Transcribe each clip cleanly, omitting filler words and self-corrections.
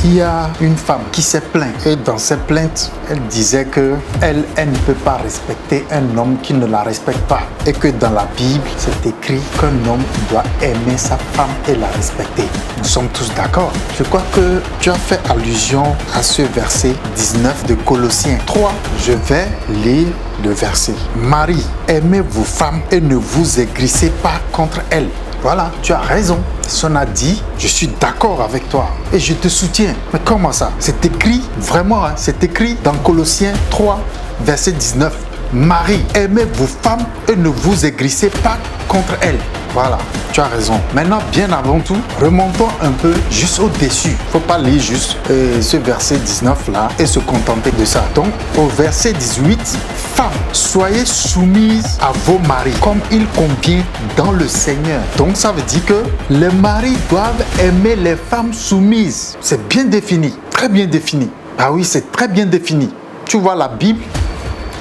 il y a une femme qui s'est plainte. Et dans ses plaintes, elle disait que elle ne peut pas respecter un homme qui ne la respecte pas. Et que dans la Bible, c'est écrit qu'un homme doit aimer sa femme et la respecter. Nous sommes tous d'accord. Je crois que tu as fait allusion à ce verset 19 de Colossiens 3. Je vais lire le verset. Marie, aimez vos femmes et ne vous aigrissez pas contre elles. Voilà, tu as raison. Son a dit, je suis d'accord avec toi et je te soutiens. Mais comment ça? C'est écrit, vraiment, hein, c'est écrit dans Colossiens 3, verset 19. Marie, aimez vos femmes et ne vous aigrissez pas contre elles. Voilà, tu as raison. Maintenant, bien avant tout, remontons un peu juste au-dessus. Il ne faut pas lire juste ce verset 19 là et se contenter de ça. Donc, au verset 18, femmes, soyez soumises à vos maris comme il convient dans le Seigneur. Donc, ça veut dire que les maris doivent aimer les femmes soumises. C'est bien défini, très bien défini. Ah oui, c'est très bien défini. Tu vois la Bible,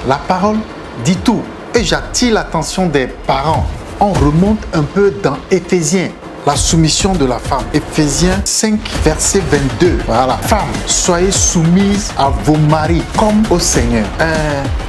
la parole dit tout. Et j'attire l'attention des parents. On remonte un peu dans Éphésiens, la soumission de la femme. Éphésiens 5, verset 22. Voilà. Femmes, soyez soumises à vos maris comme au Seigneur.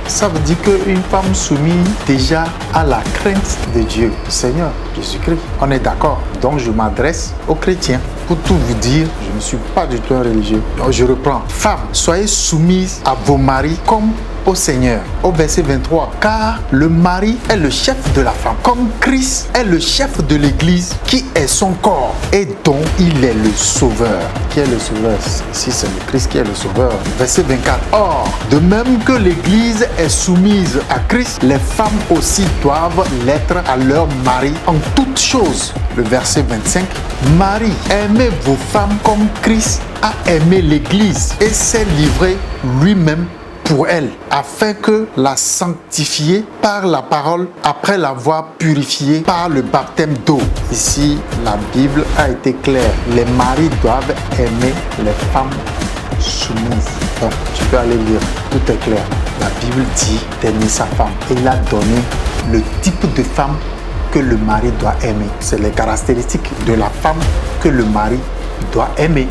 Ça veut dire qu'une femme soumise déjà à la crainte de Dieu, Seigneur Jésus-Christ. On est d'accord. Donc je m'adresse aux chrétiens. Pour tout vous dire, je ne suis pas du tout un religieux. Donc je reprends. Femmes, soyez soumises à vos maris comme au Seigneur. Au verset 23, car le mari est le chef de la femme, comme Christ est le chef de l'Église, qui est son corps et dont il est le sauveur. Qui est le sauveur? Si c'est le Christ qui est le sauveur. Verset 24, or, de même que l'Église est soumise à Christ, les femmes aussi doivent l'être à leur mari en toutes choses. Le verset 25, Marie, aimez vos femmes comme Christ a aimé l'Église et s'est livré lui-même pour elle, afin que la sanctifier par la parole, après l'avoir purifiée par le baptême d'eau. Ici, la Bible a été claire. Les maris doivent aimer les femmes soumises. Donc, tu peux aller lire, tout est clair. La Bible dit d'aimer sa femme. Et il a donné le type de femme que le mari doit aimer. C'est les caractéristiques de la femme que le mari doit aimer.